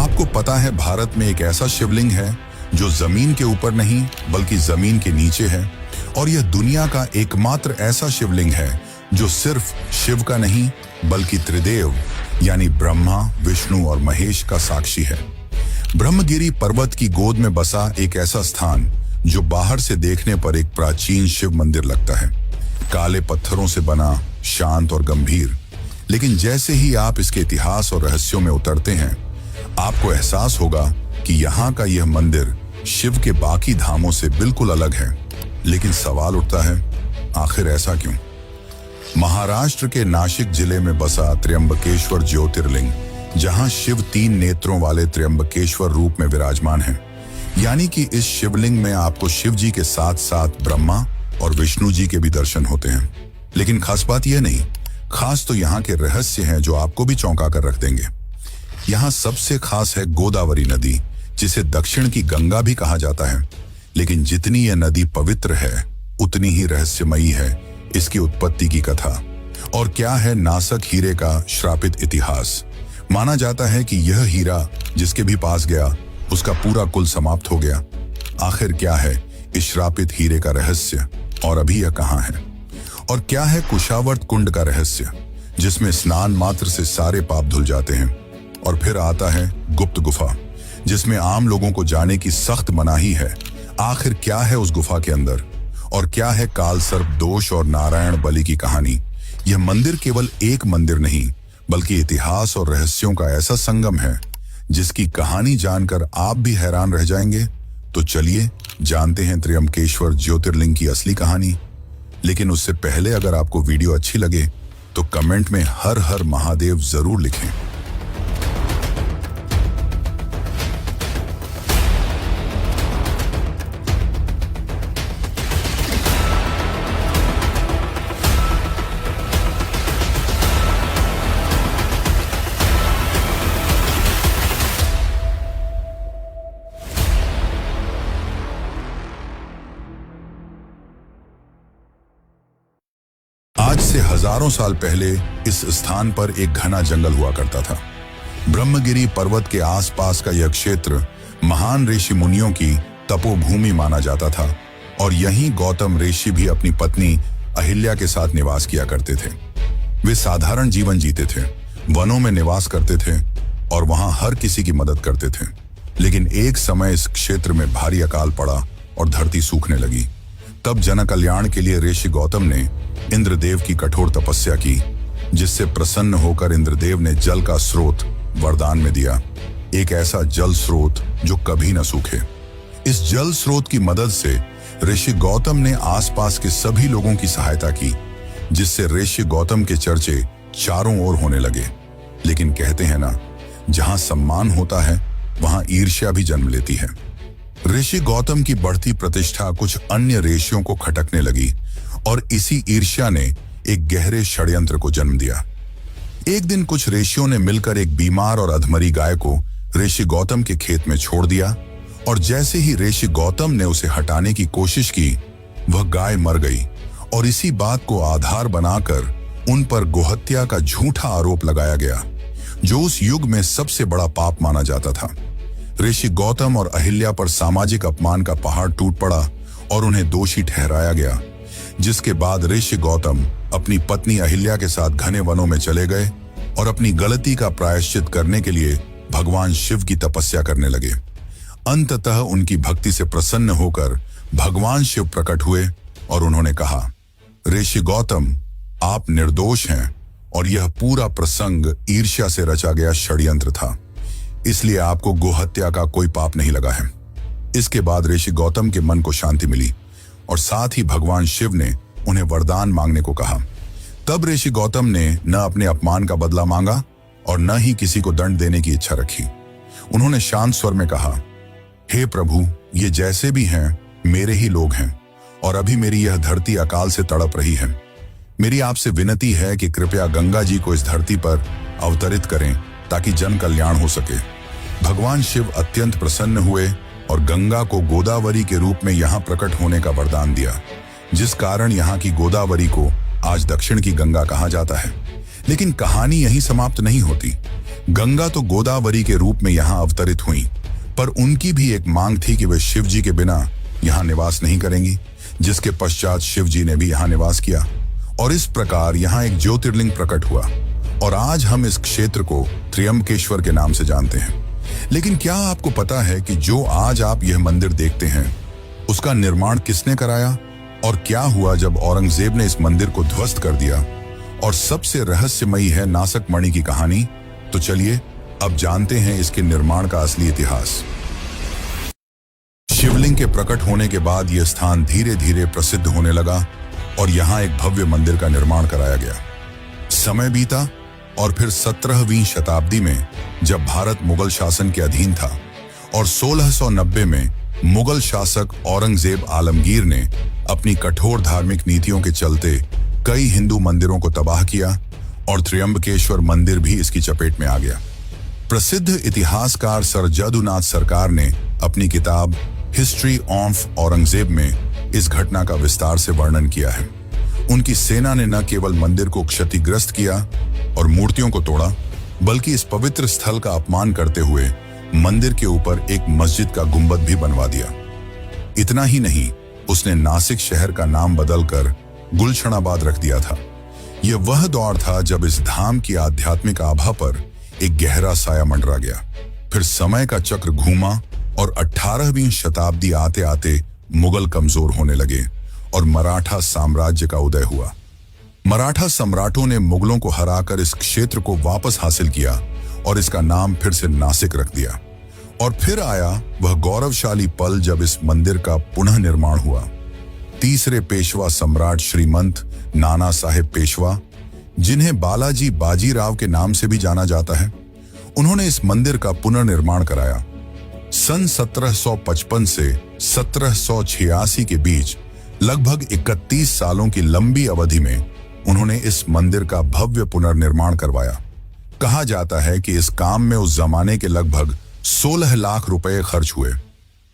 आपको पता है भारत में एक ऐसा शिवलिंग है जो जमीन के ऊपर नहीं बल्कि जमीन के नीचे है, और यह दुनिया का एकमात्र ऐसा शिवलिंग है जो सिर्फ शिव का नहीं बल्कि त्रिदेव यानी ब्रह्मा, विष्णु और महेश का साक्षी है। ब्रह्मगिरी पर्वत की गोद में बसा एक ऐसा स्थान जो बाहर से देखने पर एक प्राचीन शिव मंदिर लगता है, काले पत्थरों से बना, शांत और गंभीर। लेकिन जैसे ही आप इसके इतिहास और रहस्यों में उतरते हैं, आपको एहसास होगा कि यहाँ का यह मंदिर शिव के बाकी धामों से बिल्कुल अलग है। लेकिन सवाल उठता है, आखिर ऐसा क्यों? महाराष्ट्र के नासिक जिले में बसा त्र्यंबकेश्वर ज्योतिर्लिंग, जहां शिव 3 नेत्रों वाले त्र्यंबकेश्वर रूप में विराजमान है, यानी कि इस शिवलिंग में आपको शिव जी के साथ साथ ब्रह्मा और विष्णु जी के भी दर्शन होते हैं। लेकिन खास बात यह नहीं, खास तो यहाँ के रहस्य हैं जो आपको भी चौंका कर रख देंगे। यहाँ सबसे खास है गोदावरी नदी, जिसे दक्षिण की गंगा भी कहा जाता है। लेकिन जितनी यह नदी पवित्र है, उतनी ही रहस्यमयी है इसकी उत्पत्ति की कथा। और क्या है नासक हीरे का श्रापित इतिहास। माना जाता है कि यह हीरा जिसके भी पास गया, उसका पूरा कुल समाप्त हो गया। आखिर क्या है इस श्रापित हीरे का रहस्य, और अभी यह कहाँ है? और क्या है कुशावर्त कुंड का रहस्य, जिसमें स्नान मात्र से सारे पाप धुल जाते हैं? और फिर आता है गुप्त गुफा, जिसमें आम लोगों को जाने की सख्त मनाही है। आखिर क्या है उस गुफा के अंदर? और क्या है काल सर्प दोष और नारायण बलि की कहानी? यह मंदिर केवल एक मंदिर नहीं बल्कि इतिहास और रहस्यों का ऐसा संगम है जिसकी कहानी जानकर आप भी हैरान रह जाएंगे। तो चलिए जानते हैं त्र्यंबकेश्वर ज्योतिर्लिंग की असली कहानी। लेकिन उससे पहले अगर आपको वीडियो अच्छी लगे तो कमेंट में हर हर महादेव जरूर लिखें। आज से हजारों साल पहले इस स्थान पर एक घना जंगल हुआ करता था। ब्रह्मगिरी पर्वत के आसपास का यह क्षेत्र महान ऋषि मुनियों की तपोभूमि माना जाता था, और यहीं गौतम ऋषि भी अपनी पत्नी अहिल्या के साथ निवास किया करते थे। वे साधारण जीवन जीते थे, वनों में निवास करते थे और वहां हर किसी की मदद करते थे। लेकिन एक समय इस क्षेत्र में भारी अकाल पड़ा और धरती सूखने लगी। तब जन कल्याण के लिए ऋषि गौतम ने इंद्रदेव की कठोर तपस्या की, जिससे प्रसन्न होकर इंद्रदेव ने जल का स्रोत वरदान में दिया, एक ऐसा जल स्रोत जो कभी न सूखे। इस जल स्रोत की मदद से ऋषि गौतम ने आसपास के सभी लोगों की सहायता की, जिससे ऋषि गौतम के चर्चे चारों ओर होने लगे। लेकिन कहते हैं ना, जहां सम्मान होता है वहां ईर्ष्या भी जन्म लेती है। ऋषि गौतम की बढ़ती प्रतिष्ठा कुछ अन्य ऋषियों को खटकने लगी, और इसी ईर्ष्या ने एक गहरे षड्यंत्र को जन्म दिया। एक दिन कुछ ऋषियों ने मिलकर एक बीमार और अधमरी गाय को ऋषि गौतम के खेत में छोड़ दिया, और जैसे ही ऋषि गौतम ने उसे हटाने की कोशिश की, वह गाय मर गई। और इसी बात को आधार बनाकर उन पर गोहत्या का झूठा आरोप लगाया गया, जो उस युग में सबसे बड़ा पाप माना जाता था। ऋषि गौतम और अहिल्या पर सामाजिक अपमान का पहाड़ टूट पड़ा और उन्हें दोषी ठहराया गया, जिसके बाद ऋषि गौतम अपनी पत्नी अहिल्या के साथ घने वनों में चले गए और अपनी गलती का प्रायश्चित करने के लिए भगवान शिव की तपस्या करने लगे। अंततः उनकी भक्ति से प्रसन्न होकर भगवान शिव प्रकट हुए और उन्होंने कहा, ऋषि गौतम, आप निर्दोष हैं और यह पूरा प्रसंग ईर्ष्या से रचा गया षड्यंत्र था, इसलिए आपको गोहत्या का कोई पाप नहीं लगा है। इसके बाद ऋषि गौतम के मन को शांति मिली और साथ ही भगवान शिव ने उन्हें वरदान मांगने को कहा। तब ऋषि गौतम ने न अपने अपमान का बदला मांगा और न ही किसी को दंड देने की इच्छा रखी। उन्होंने शांत स्वर में कहा, हे प्रभु, ये जैसे भी हैं मेरे ही लोग हैं, और अभी मेरी यह धरती अकाल से तड़प रही है। मेरी आपसे विनती है कि कृपया गंगा जी को इस धरती पर अवतरित करें ताकि जन कल्याण हो सके। भगवान शिव अत्यंत प्रसन्न हुए और गंगा को गोदावरी के रूप में यहाँ प्रकट होने का वरदान दिया, जिस कारण यहाँ की गोदावरी को आज दक्षिण की गंगा कहा जाता है। लेकिन कहानी यहीं समाप्त नहीं होती। गंगा तो गोदावरी के रूप में यहाँ अवतरित हुई, पर उनकी भी एक मांग थी कि वे शिव जी के बिना यहाँ निवास नहीं करेंगी, जिसके पश्चात शिव जी ने भी यहाँ निवास किया और इस प्रकार यहाँ एक ज्योतिर्लिंग प्रकट हुआ और आज हम इस क्षेत्र को त्र्यंबकेश्वर के नाम से जानते हैं। लेकिन क्या आपको पता है कि जो आज आप यह मंदिर देखते हैं उसका निर्माण किसने कराया और क्या हुआ जब औरंगजेब ने इस मंदिर को ध्वस्त कर दिया? और सबसे रहस्यमयी है नासक मणि की कहानी। तो चलिए अब जानते हैं इसके निर्माण का असली इतिहास। शिवलिंग के प्रकट होने के बाद यह स्थान धीरे धीरे प्रसिद्ध होने लगा और यहाँ एक भव्य मंदिर का निर्माण कराया गया। समय बीता और फिर 17वीं शताब्दी में जब भारत मुगल शासन के अधीन था और 1690 में मुगल शासक औरंगजेब आलमगीर ने अपनी कठोर धार्मिक नीतियों के चलते कई हिंदू मंदिरों को तबाह किया और त्र्यंबकेश्वर मंदिर भी इसकी चपेट में आ गया। प्रसिद्ध इतिहासकार सर जदुनाथ सरकार ने अपनी किताब हिस्ट्री ऑफ औरंगजेब में इस घटना का विस्तार से वर्णन किया है। उनकी सेना ने न केवल मंदिर को क्षतिग्रस्त किया और मूर्तियों को तोड़ा, बल्कि इस पवित्र स्थल का अपमान करते हुए मंदिर के ऊपर एक मस्जिद का गुंबद भी बनवा दिया। इतना ही नहीं, उसने नासिक शहर का नाम बदलकर गुलशनाबाद रख दिया था। यह वह दौर था जब इस धाम की आध्यात्मिक आभा पर एक गहरा साया मंडरा गया। फिर समय का चक्र घूमा और 18वीं शताब्दी आते आते मुगल कमजोर होने लगे और मराठा साम्राज्य का उदय हुआ। मराठा सम्राटों ने मुगलों को हराकर इस क्षेत्र को वापस हासिल किया और इसका नाम फिर से नासिक रख दिया। और फिर आया वह गौरवशाली पल जब इस मंदिर का पुनः निर्माण हुआ। तीसरे पेशवा सम्राट श्रीमंत नाना साहेब पेशवा, जिन्हें बालाजी बाजीराव के नाम से भी जाना जाता है, उन्होंने इस मंदिर का पुनर्निर्माण कराया। सन 1755 से 1786 के बीच लगभग 31 सालों की लंबी अवधि में उन्होंने इस मंदिर का भव्य पुनर्निर्माण करवाया। कहा जाता है कि इस काम में उस जमाने के लगभग 16 लाख रुपए खर्च हुए।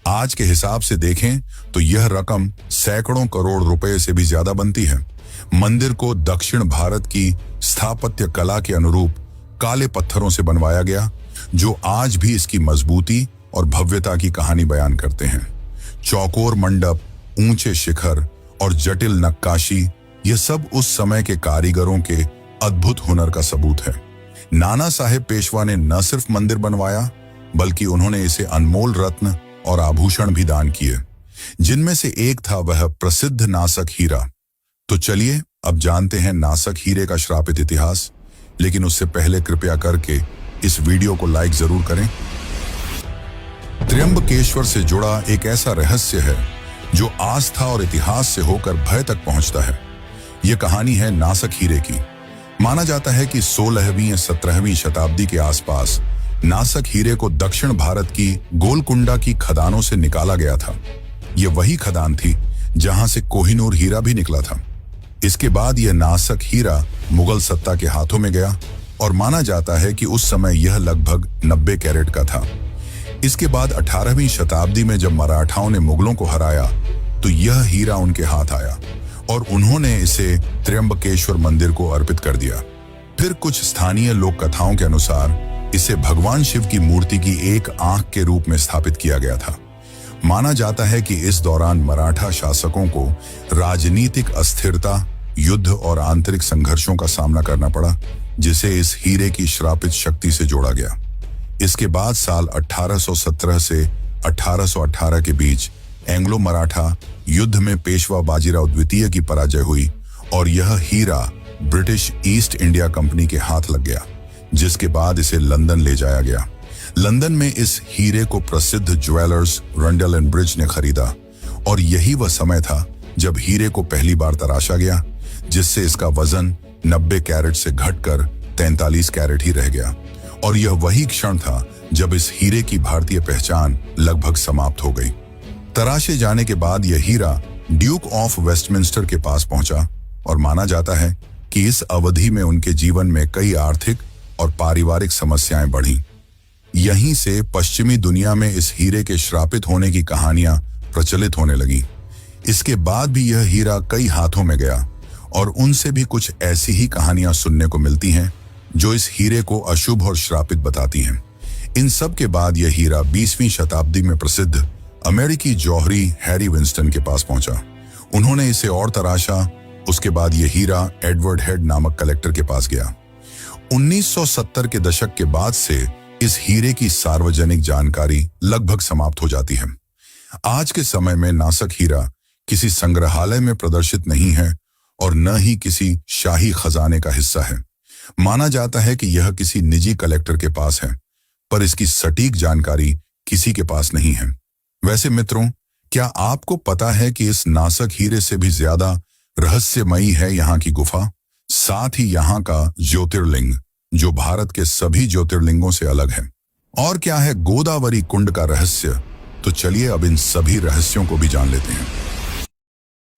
आज के हिसाब से देखें तो यह रकम सैकड़ों करोड़ रुपए से भी ज्यादा बनती है। मंदिर को दक्षिण भारत की स्थापत्य कला के अनुरूप काले पत्थरों से बनवाया गया, जो आज भी इसकी मजबूती और भव्यता की कहानी बयान करते हैं। चौकोर मंडप, ऊंचे शिखर और जटिल नक्काशी, यह सब उस समय के कारीगरों के अद्भुत हुनर का सबूत है। नाना साहेब पेशवा ने न सिर्फ मंदिर बनवाया, बल्कि उन्होंने इसे अनमोल रत्न और आभूषण भी दान किए, जिनमें से एक था वह प्रसिद्ध नासक हीरा। तो चलिए अब जानते हैं नासक हीरे का श्रापित इतिहास। लेकिन उससे पहले कृपया करके इस वीडियो को लाइक जरूर करें। त्र्यंबकेश्वर से जुड़ा एक ऐसा रहस्य है जो आस्था और इतिहास से होकर भय तक पहुंचता है। यह कहानी है नासक हीरे की। माना जाता है कि 16वीं या 17वीं शताब्दी के आसपास नासक हीरे को दक्षिण भारत की गोलकुंडा की खदानों से निकाला गया था। यह वही खदान थी जहां से कोहिनूर हीरा भी निकला था। इसके बाद यह नासक हीरा मुगल सत्ता के हाथों में गया और माना जाता है कि उस समय यह लगभग 90 कैरेट का था। इसके बाद 18वीं शताब्दी में जब मराठाओं ने मुगलों को हराया तो यह हीरा उनके हाथ आया और उन्होंने इसे त्र्यंबकेश्वर मंदिर को अर्पित कर दिया। फिर कुछ स्थानीय लोक कथाओं के अनुसार इसे भगवान शिव की मूर्ति की एक आंख के रूप में स्थापित किया गया था। माना जाता है कि इस दौरान मराठा शासकों को राजनीतिक अस्थिरता, युद्ध और आंतरिक संघर्षों का सामना करना पड़ा, जिसे इस हीरे की श्रापित शक्ति से जोड़ा गया। इसके बाद साल 1817 से 1818 के बीच एंग्लो मराठा युद्ध में पेशवा बाजीराव द्वितीय की पराजय हुई और यह हीरा ब्रिटिश ईस्ट इंडिया कंपनी के हाथ लग गया, जिसके बाद इसे लंदन ले जाया गया। लंदन में इस हीरे को प्रसिद्ध ज्वेलर्स रंडल एंड ब्रिज ने खरीदा और यही वह समय था जब हीरे को पहली बार तराशा गया, जिससे इसका वजन 90 कैरेट से घटकर 43 कैरेट ही रह गया। और यह वही क्षण था जब इस हीरे की भारतीय पहचान लगभग समाप्त हो गई। तराशे जाने के बाद यह हीरा ड्यूक ऑफ वेस्टमिंस्टर के पास पहुंचा और माना जाता है कि इस अवधि में उनके जीवन में कई आर्थिक और पारिवारिक समस्याएं बढ़ीं। यहीं से पश्चिमी दुनिया में इस हीरे के श्रापित होने की कहानियां प्रचलित होने लगी। इसके बाद भी यह हीरा कई हाथों में गया और उनसे भी कुछ ऐसी ही कहानियां सुनने को मिलती हैं, जो इस हीरे को अशुभ और श्रापित बताती हैं। इन सब के बाद यह हीरा 20वीं शताब्दी में प्रसिद्ध अमेरिकी जौहरी हैरी विंस्टन के पास पहुंचा। उन्होंने इसे और तराशा। उसके बाद यह हीरा एडवर्ड हेड नामक कलेक्टर के पास गया। 1970 के दशक के बाद से इस हीरे की सार्वजनिक जानकारी लगभग समाप्त हो जाती है। आज के समय में नासक हीरा किसी संग्रहालय में प्रदर्शित नहीं है और न ही किसी शाही खजाने का हिस्सा है। माना जाता है कि यह किसी निजी कलेक्टर के पास है, पर इसकी सटीक जानकारी किसी के पास नहीं है। वैसे मित्रों, क्या आपको पता है कि इस नासक हीरे से भी ज्यादा रहस्यमयी है यहाँ की गुफा, साथ ही यहाँ का ज्योतिर्लिंग, जो भारत के सभी ज्योतिर्लिंगों से अलग है। और क्या है गोदावरी कुंड का रहस्य? तो चलिए अब इन सभी रहस्यों को भी जान लेते हैं।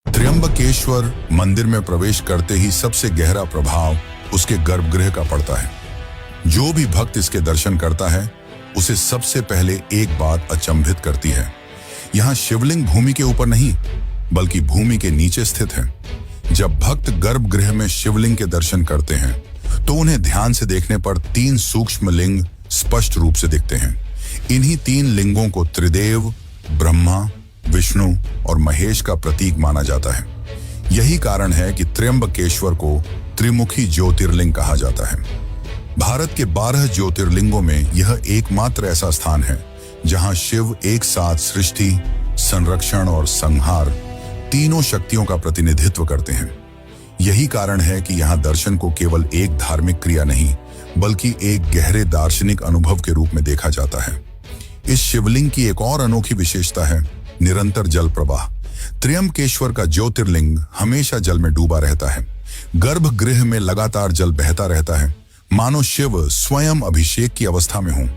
त्र्यंबकेश्वर मंदिर में प्रवेश करते ही सबसे गहरा प्रभाव उसके गर्भगृह का पड़ता है। जो भी भक्त इसके दर्शन करता है उसे सबसे पहले एक बात अचंभित करती है। यहाँ शिवलिंग भूमि के ऊपर नहीं बल्कि भूमि के नीचे स्थित है। जब भक्त गर्भगृह में शिवलिंग के दर्शन करते हैं तो उन्हें ध्यान से देखने पर 3 सूक्ष्म लिंग स्पष्ट रूप से दिखते हैं। इन्हीं 3 लिंगों को त्रिदेव, ब्रह्मा, विष्णु और महेश का प्रतीक माना जाता है। यही कारण है कि त्र्यंबकेश्वर को त्रिमुखी ज्योतिर्लिंग कहा जाता है। भारत के 12 ज्योतिर्लिंगों में यह एकमात्र ऐसा स्थान है जहां शिव एक साथ सृष्टि, संरक्षण और संहार तीनों शक्तियों का प्रतिनिधित्व करते हैं। यही कारण है कि यहाँ दर्शन को केवल एक धार्मिक क्रिया नहीं बल्कि एक गहरे दार्शनिक अनुभव के रूप में देखा जाता है। इस शिवलिंग की एक और अनोखी विशेषता है निरंतर जल प्रवाह। त्र्यंबकेश्वर का ज्योतिर्लिंग हमेशा जल में डूबा रहता है। गर्भगृह में लगातार जल बहता रहता है, मानो शिव स्वयं अभिषेक की अवस्था में हो।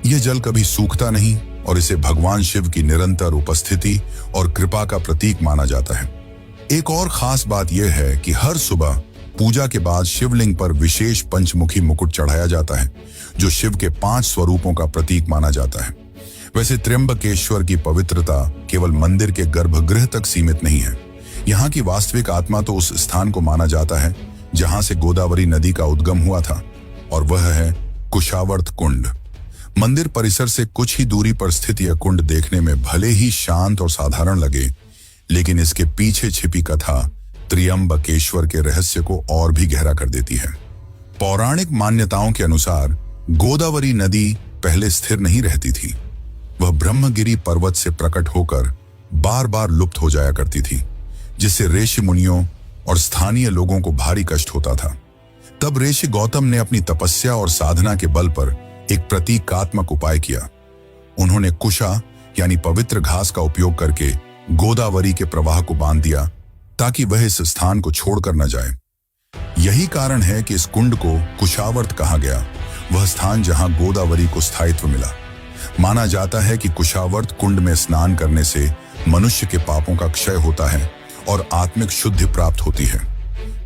यह जल कभी सूखता नहीं और इसे भगवान शिव की निरंतर उपस्थिति और कृपा का प्रतीक माना जाता है। एक और खास बात यह है कि हर सुबह पूजा के बाद शिवलिंग पर विशेष पंचमुखी मुकुट चढ़ाया जाता है, जो शिव के 5 स्वरूपों का प्रतीक माना जाता है। वैसे त्र्यंबकेश्वर की पवित्रता केवल मंदिर के गर्भगृह तक सीमित नहीं है। यहाँ की वास्तविक आत्मा तो उस स्थान को माना जाता है जहाँ से गोदावरी नदी का उद्गम हुआ था, और वह है कुशावर्त कुंड। मंदिर परिसर से कुछ ही दूरी पर स्थित यह कुंड देखने में भले ही शांत और साधारण लगे, लेकिन इसके पीछे छिपी कथा त्र्यंबकेश्वर के रहस्य को और भी गहरा कर देती है। पौराणिक मान्यताओं के अनुसार गोदावरी नदी पहले स्थिर नहीं रहती थी। वह ब्रह्मगिरी पर्वत से प्रकट होकर बार बार लुप्त हो जाया करती थी, जिससे ऋषि मुनियों और स्थानीय लोगों को भारी कष्ट होता था। तब ऋषि गौतम ने अपनी तपस्या और साधना के बल पर एक प्रतीकात्मक उपाय किया। उन्होंने कुशा यानी पवित्र घास का उपयोग करके गोदावरी के प्रवाह को बांध दिया ताकि वह इस स्थान को छोड़कर न जाए। यही कारण है कि इस कुंड को कुशावर्त कहा गया, वह स्थान जहां गोदावरी को स्थायित्व मिला। माना जाता है कि कुशावर्त कुंड में स्नान करने से मनुष्य के पापों का क्षय होता है और आत्मिक शुद्धि प्राप्त होती है।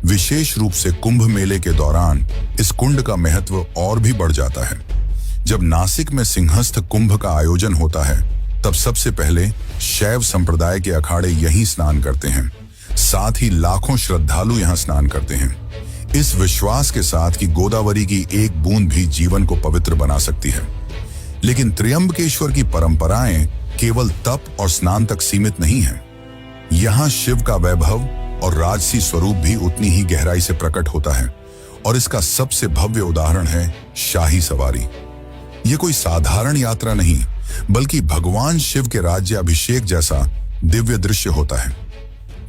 विशेष रूप से कुंभ मेले के दौरान इस कुंड का महत्व और भी बढ़ जाता है। जब नासिक में सिंहस्थ कुंभ का आयोजन होता है तब सबसे पहले शैव संप्रदाय के अखाड़े यहीं स्नान करते हैं। साथ ही लाखों श्रद्धालु यहाँ स्नान करते हैं, इस विश्वास के साथ कि गोदावरी की एक बूंद भी जीवन को पवित्र बना सकती है। लेकिन त्र्यंबकेश्वर की परंपराएं केवल तप और स्नान तक सीमित नहीं है। यहाँ शिव का वैभव और राजसी स्वरूप भी उतनी ही गहराई से प्रकट होता है, और इसका सबसे भव्य उदाहरण है शाही सवारी। ये कोई साधारण यात्रा नहीं बल्कि भगवान शिव के राज्य अभिषेक जैसा दिव्य दृश्य होता है।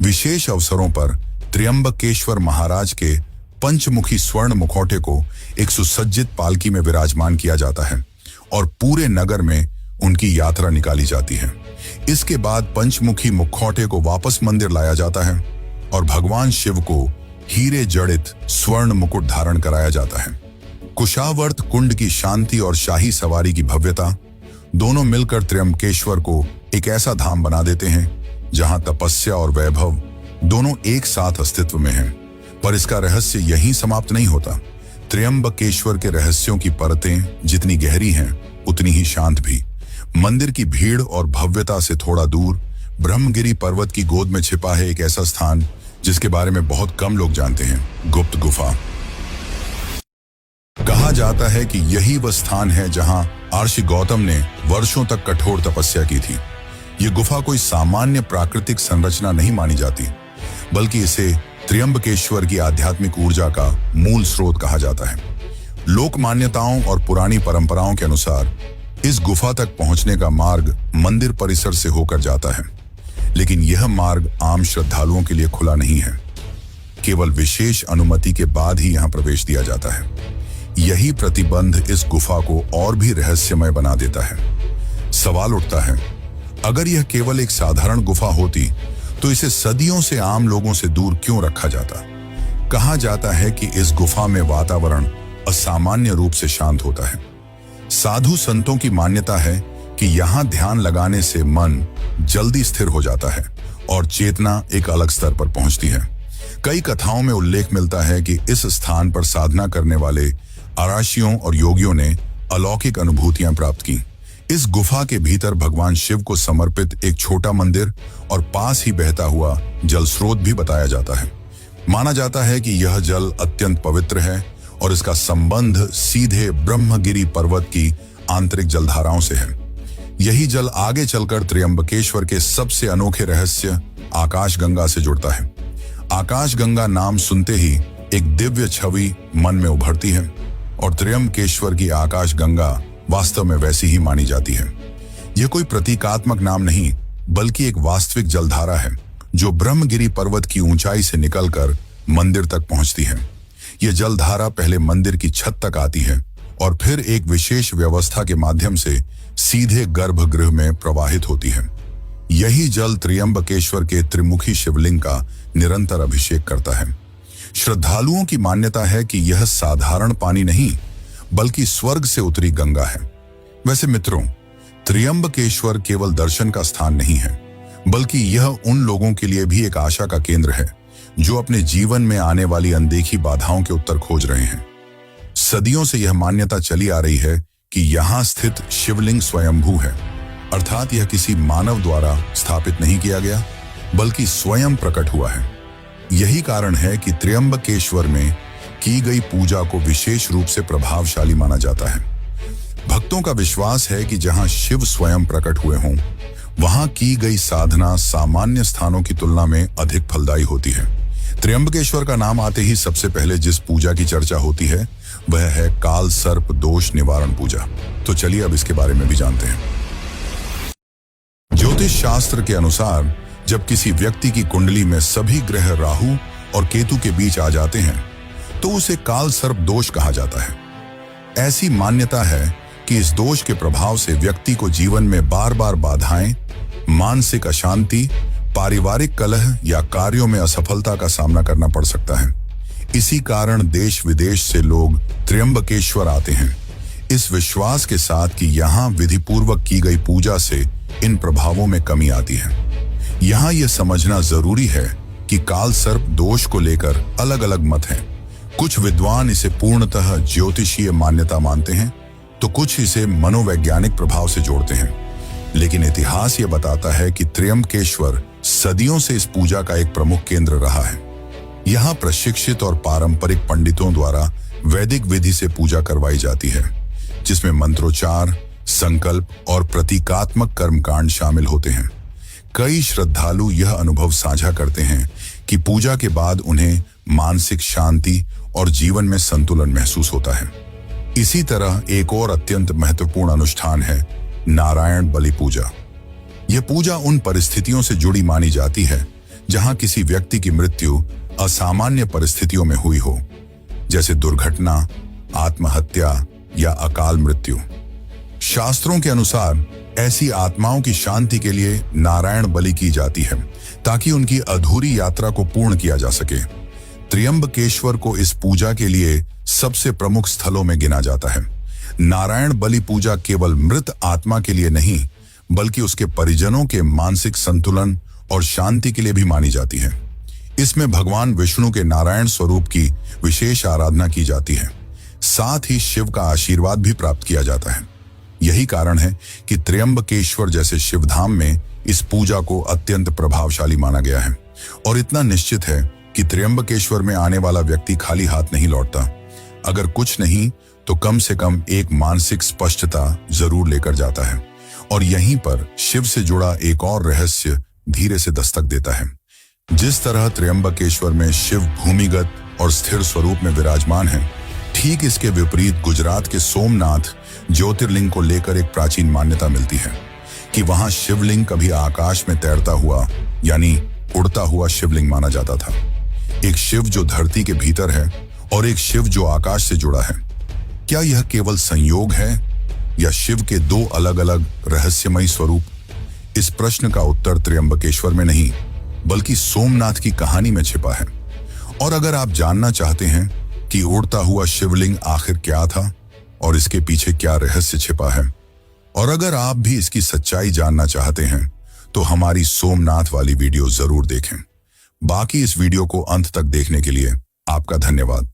विशेष अवसरों पर त्र्यंबकेश्वर महाराज के पंचमुखी स्वर्ण मुखौटे को एक सुसज्जित पालकी में विराजमान किया जाता है और पूरे नगर में उनकी यात्रा निकाली जाती है। इसके बाद पंचमुखी मुखौटे को वापस मंदिर लाया जाता है और भगवान शिव को हीरे जड़ित स्वर्ण मुकुट धारण कराया जाता है। कुशावर्त कुंड की शांति और शाही सवारी की भव्यता दोनों मिलकर त्र्यंबकेश्वर को एक ऐसा धाम बना देते हैं जहां तपस्या और वैभव दोनों एक साथ अस्तित्व में हैं। पर इसका रहस्य यहीं समाप्त नहीं होता। त्र्यंबकेश्वर के रहस्यों की परतें जितनी गहरी हैं उतनी ही शांत भी। मंदिर की भीड़ और भव्यता से थोड़ा दूर ब्रह्मगिरी पर्वत की गोद में छिपा है एक ऐसा स्थान जिसके बारे में बहुत कम लोग जानते हैं, गुप्त गुफा। कहा जाता है कि यही वह स्थान है जहां महर्षि गौतम ने वर्षों तक कठोर तपस्या की थी। ये गुफा कोई सामान्य प्राकृतिक संरचना नहीं मानी जाती, बल्कि इसे त्र्यंबकेश्वर की आध्यात्मिक ऊर्जा का मूल स्रोत कहा जाता है। लोक मान्यताओं और पुरानी परंपराओं के अनुसार इस गुफा तक पहुंचने का मार्ग मंदिर परिसर से होकर जाता है, लेकिन यह मार्ग आम श्रद्धालुओं के लिए खुला नहीं है। केवल विशेष अनुमति के बाद ही यहां प्रवेश दिया जाता है। यही प्रतिबंध इस गुफा को और भी रहस्यमय बना देता है। सवाल उठता है, अगर यह केवल एक साधारण गुफा होती तो इसे सदियों से आम लोगों से दूर क्यों रखा जाता? कहा जाता है कि इस गुफा में वातावरण असामान्य रूप से शांत होता है। साधु संतों की मान्यता है कि यहां ध्यान लगाने से मन जल्दी स्थिर हो जाता है और चेतना एक अलग स्तर पर पहुंचती है। कई कथाओं में उल्लेख मिलता है कि इस स्थान पर साधना करने वाले आराशियों और योगियों ने अलौकिक अनुभूतियां प्राप्त की। इस गुफा के भीतर भगवान शिव को समर्पित एक छोटा मंदिर और पास ही बहता हुआ जल स्रोत भी बताया जाता है। माना जाता है कि यह जल अत्यंत पवित्र है और इसका संबंध सीधे ब्रह्मगिरी पर्वत की आंतरिक जलधाराओं से है। यही जल आगे चलकर त्र्यंबकेश्वर के सबसे अनोखे रहस्य आकाशगंगा से जुड़ता है। आकाशगंगा नाम सुनते ही एक दिव्य छवि मन में उभरती है और त्र्यंबकेश्वर की आकाशगंगा वास्तव में वैसी ही मानी जाती है। यह कोई प्रतीकात्मक नाम नहीं, बल्कि एक वास्तविक जलधारा है जो ब्रह्मगिरी पर्वत की ऊंचाई से निकलकर मंदिर तक पहुंचती है। यह जलधारा पहले मंदिर की छत तक आती है और फिर एक विशेष व्यवस्था के माध्यम से सीधे गर्भगृह में प्रवाहित होती है। यही जल त्र्यंबकेश्वर के त्रिमुखी शिवलिंग का निरंतर अभिषेक करता है। श्रद्धालुओं की मान्यता है कि यह साधारण पानी नहीं, बल्कि स्वर्ग से उतरी गंगा है। वैसे मित्रों, त्र्यंबकेश्वर केवल दर्शन का स्थान नहीं है, बल्कि यह उन लोगों के लिए भी एक आशा का केंद्र है जो अपने जीवन में आने वाली अनदेखी बाधाओं के उत्तर खोज रहे हैं। सदियों से यह मान्यता चली आ रही है कि यहाँ स्थित शिवलिंग स्वयंभू है, अर्थात यह किसी मानव द्वारा स्थापित नहीं किया गया, बल्कि स्वयं प्रकट हुआ है। यही कारण है कि त्र्यंबकेश्वर में की गई पूजा को विशेष रूप से प्रभावशाली माना जाता है। भक्तों का विश्वास है कि जहां शिव स्वयं प्रकट हुए हों, वहां की गई साधना सामान्य स्थानों की तुलना में अधिक फलदायी होती है। त्र्यंबकेश्वर का नाम आते ही सबसे पहले जिस पूजा की चर्चा होती है वह है काल सर्प दोष निवारण पूजा। तो चलिए अब इसके बारे में भी जानते हैं। ज्योतिष शास्त्र के अनुसार जब किसी व्यक्ति की कुंडली में सभी ग्रह राहु और केतु के बीच आ जाते हैं तो उसे काल सर्प दोष कहा जाता है। ऐसी मान्यता है कि इस दोष के प्रभाव से व्यक्ति को जीवन में बार बार बाधाएं, मानसिक अशांति, पारिवारिक कलह या कार्यों में असफलता का सामना करना पड़ सकता है। इसी कारण देश विदेश से लोग त्र्यंबकेश्वर आते हैं, इस विश्वास के साथ कि यहाँ विधिपूर्वक की गई पूजा से इन प्रभावों में कमी आती है। यहाँ यह समझना जरूरी है कि काल सर्प दोष को लेकर अलग अलग मत हैं। कुछ विद्वान इसे पूर्णतः ज्योतिषीय मान्यता मानते हैं, तो कुछ इसे मनोवैज्ञानिक प्रभाव से जोड़ते हैं। लेकिन इतिहास यह बताता है कि त्र्यंबकेश्वर सदियों से इस पूजा का एक प्रमुख केंद्र रहा है। यहाँ प्रशिक्षित और पारंपरिक पंडितों द्वारा वैदिक विधि से पूजा करवाई जाती है, जिसमें मंत्रोच्चार, संकल्प और प्रतीकात्मक कर्मकांड शामिल होते हैं। कई श्रद्धालु यह अनुभव साझा करते हैं कि पूजा के बाद उन्हें मानसिक शांति और जीवन में संतुलन महसूस होता है। इसी तरह एक और अत्यंत महत्वपूर्ण अनुष्ठान है नारायण बलि पूजा। यह पूजा उन परिस्थितियों से जुड़ी मानी जाती है जहां किसी व्यक्ति की मृत्यु असामान्य परिस्थितियों में हुई हो, जैसे दुर्घटना, आत्महत्या या अकाल मृत्यु। शास्त्रों के अनुसार ऐसी आत्माओं की शांति के लिए नारायण बलि की जाती है ताकि उनकी अधूरी यात्रा को पूर्ण किया जा सके। त्र्यंबकेश्वर को इस पूजा के लिए सबसे प्रमुख स्थलों में गिना जाता है। नारायण बलि पूजा केवल मृत आत्मा के लिए नहीं, बल्कि उसके परिजनों के मानसिक संतुलन और शांति के लिए भी मानी जाती है। इसमें भगवान विष्णु के नारायण स्वरूप की विशेष आराधना की जाती है, साथ ही शिव का आशीर्वाद भी प्राप्त किया जाता है। यही कारण है कि त्र्यंबकेश्वर जैसे शिवधाम में इस पूजा को अत्यंत प्रभावशाली माना गया है और इतना निश्चित है कि त्र्यंबकेश्वर में आने वाला व्यक्ति खाली हाथ नहीं लौटता। अगर कुछ नहीं तो कम से कम एक मानसिक स्पष्टता जरूर लेकर जाता है। और यहीं पर शिव से जुड़ा एक और रहस्य धीरे से दस्तक देता है। जिस तरह त्र्यंबकेश्वर में शिव भूमिगत और स्थिर स्वरूप में विराजमान है, ठीक इसके विपरीत गुजरात के सोमनाथ ज्योतिर्लिंग को लेकर एक प्राचीन मान्यता मिलती है कि वहां शिवलिंग कभी आकाश में तैरता हुआ यानी उड़ता हुआ शिवलिंग माना जाता था। एक शिव जो धरती के भीतर है और एक शिव जो आकाश से जुड़ा है। क्या यह केवल संयोग है या शिव के दो अलग अलग रहस्यमयी स्वरूप? इस प्रश्न का उत्तर त्र्यंबकेश्वर में नहीं बल्कि सोमनाथ की कहानी में छिपा है। और अगर आप जानना चाहते हैं कि उड़ता हुआ शिवलिंग आखिर क्या था और इसके पीछे क्या रहस्य छिपा है, और अगर आप भी इसकी सच्चाई जानना चाहते हैं, तो हमारी सोमनाथ वाली वीडियो जरूर देखें। बाकी इस वीडियो को अंत तक देखने के लिए आपका धन्यवाद।